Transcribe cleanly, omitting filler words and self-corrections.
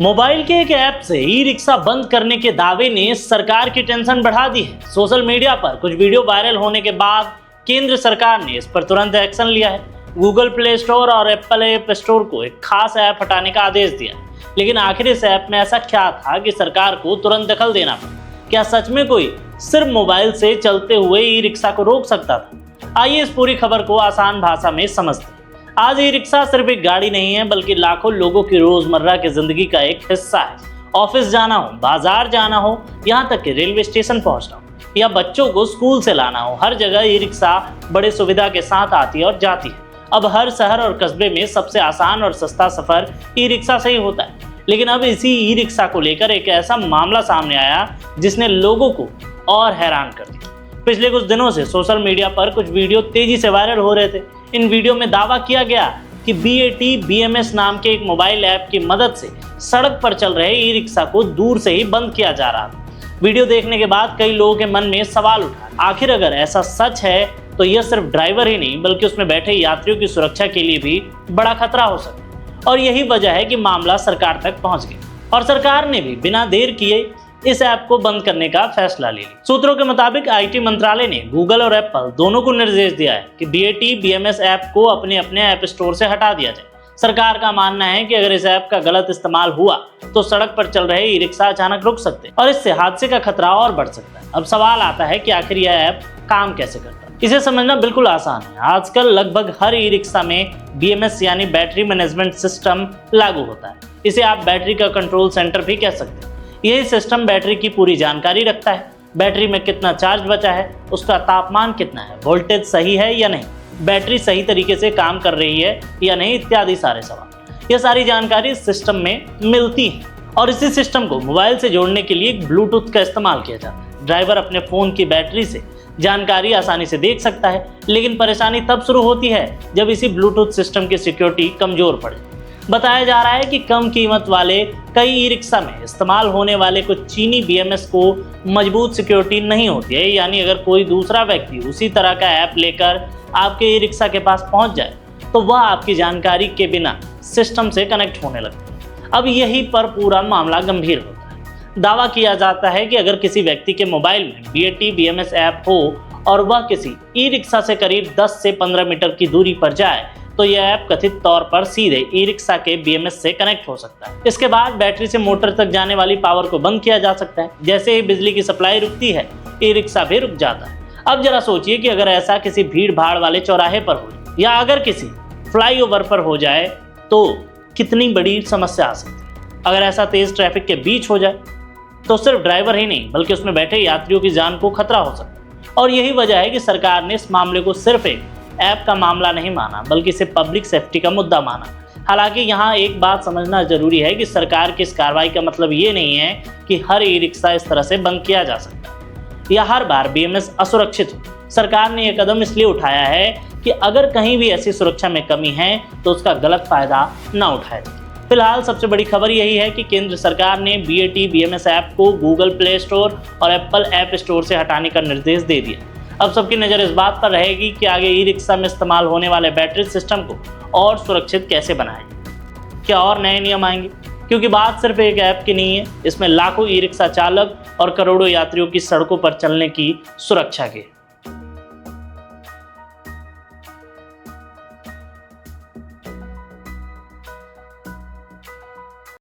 Mobile के एक app से ई रिक्शा बंद करने के दावे ने सरकार की टेंशन बढ़ा दी है। सोशल मीडिया पर कुछ वीडियो वायरल होने के बाद केंद्र सरकार ने इस पर तुरंत एक्शन लिया है। गूगल प्ले स्टोर और एप्पल ऐप स्टोर को एक खास ऐप हटाने का आदेश दिया। लेकिन आखिर इस ऐप में ऐसा क्या था कि सरकार को तुरंत दखल देना पड़ा? क्या सच में कोई सिर्फ मोबाइल से चलते हुए ई रिक्शा को रोक सकता था? आइए इस पूरी खबर को आसान भाषा में समझते हैं। आज ई रिक्शा सिर्फ एक गाड़ी नहीं है, बल्कि लाखों लोगों की रोजमर्रा की जिंदगी का एक हिस्सा है। ऑफिस जाना हो, बाजार जाना हो, यहाँ तक कि रेलवे स्टेशन पहुंचना हो या बच्चों को स्कूल से लाना हो, हर जगह ई रिक्शा बड़ी सुविधा के साथ आती है और जाती है। अब हर शहर और कस्बे में सबसे आसान और सस्ता सफर ई रिक्शा से ही होता है। लेकिन अब इसी ई रिक्शा को लेकर एक ऐसा मामला सामने आया जिसने लोगों को और हैरान कर दिया। पिछले कुछ दिनों से सोशल मीडिया पर कुछ वीडियो तेजी से वायरल हो रहे थे। इन वीडियो में दावा किया गया कि BAT BMS नाम के एक मोबाइल ऐप की मदद से सड़क पर चल रहे ई रिक्शा को दूर से ही बंद किया जा रहा था। वीडियो देखने के बाद कई लोगों के मन में सवाल उठा, आखिर अगर ऐसा सच है तो यह सिर्फ ड्राइवर ही नहीं बल्कि उसमें बैठे यात्रियों की सुरक्षा के लिए भी बड़ा खतरा हो सकता है। और यही वजह है कि मामला सरकार तक पहुंच गया और सरकार ने भी बिना देर किए इस ऐप को बंद करने का फैसला ले लिया। सूत्रों के मुताबिक IT मंत्रालय ने गूगल और एप्पल दोनों को निर्देश दिया है कि BAT BMS ऐप को अपने ऐप स्टोर से हटा दिया जाए। सरकार का मानना है कि अगर इस ऐप का गलत इस्तेमाल हुआ तो सड़क पर चल रहे ई रिक्शा अचानक रुक सकते हैं और इससे हादसे का खतरा और बढ़ सकता है। अब सवाल आता है कि आखिर यह ऐप काम कैसे करता है। इसे समझना बिल्कुल आसान है। आजकल लगभग हर ई रिक्शा में BMS यानी बैटरी मैनेजमेंट सिस्टम लागू होता है। इसे आप बैटरी का कंट्रोल सेंटर भी कह सकते हैं। यही सिस्टम बैटरी की पूरी जानकारी रखता है। बैटरी में कितना चार्ज बचा है, उसका तापमान कितना है, वोल्टेज सही है या नहीं, बैटरी सही तरीके से काम कर रही है या नहीं, इत्यादि सारे सवाल। यह सारी जानकारी इस सिस्टम में मिलती है और इसी सिस्टम को मोबाइल से जोड़ने के लिए ब्लूटूथ का इस्तेमाल किया जाता है। ड्राइवर अपने फ़ोन की बैटरी से जानकारी आसानी से देख सकता है, लेकिन परेशानी तब शुरू होती है जब इसी ब्लूटूथ सिस्टम की सिक्योरिटी कमज़ोर पड़े। बताया जा रहा है कि कम कीमत वाले कई ई रिक्शा में इस्तेमाल होने वाले कुछ चीनी BMS को मजबूत सिक्योरिटी नहीं होती है। यानी अगर कोई दूसरा व्यक्ति उसी तरह का ऐप लेकर आपके ई रिक्शा के पास पहुंच जाए तो वह आपकी जानकारी के बिना सिस्टम से कनेक्ट होने लगता है। अब यहीं पर पूरा मामला गंभीर होता है। दावा किया जाता है कि अगर किसी व्यक्ति के मोबाइल में BAT BMS ऐप हो और वह किसी ई रिक्शा से करीब 10 से 15 मीटर की दूरी पर जाए तो यह ऐप कथित तौर पर सीधे ई रिक्शा के BMS से कनेक्ट हो सकता है। इसके बाद बैटरी से मोटर तक जाने वाली पावर को बंद किया जा सकता है। जैसे ही बिजली की सप्लाई रुकती है, ई रिक्शा भी रुक जाता है। अब जरा सोचिए कि अगर ऐसा किसी भीड़ भाड़ वाले चौराहे पर हो जाए या अगर किसी फ्लाईओवर पर हो जाए तो कितनी बड़ी समस्या आ सकती है। अगर ऐसा तेज ट्रैफिक के बीच हो जाए तो सिर्फ ड्राइवर ही नहीं बल्कि उसमें बैठे यात्रियों की जान को खतरा हो सकता है। और यही वजह है कि सरकार ने इस मामले को सिर्फ एक ऐप का मामला नहीं माना बल्कि इसे पब्लिक सेफ्टी का मुद्दा माना। हालांकि यहाँ एक बात समझना जरूरी है कि सरकार की इस कार्रवाई का मतलब ये नहीं है कि हर ई रिक्शा इस तरह से बंद किया जा सकता है या हर बार BMS असुरक्षित हो। सरकार ने यह कदम इसलिए उठाया है कि अगर कहीं भी ऐसी सुरक्षा में कमी है तो उसका गलत फायदा न उठाए। फिलहाल सबसे बड़ी खबर यही है कि केंद्र सरकार ने BAT BMS ऐप को गूगल प्ले स्टोर और एप्पल ऐप स्टोर से हटाने का निर्देश दे दिया। अब सबकी नज़र इस बात पर रहेगी कि आगे ई रिक्शा में इस्तेमाल होने वाले बैटरी सिस्टम को और सुरक्षित कैसे बनाएं। क्या और नए नियम आएंगे? क्योंकि बात सिर्फ एक ऐप की नहीं है, इसमें लाखों ई रिक्शा चालक और करोड़ों यात्रियों की सड़कों पर चलने की सुरक्षा की।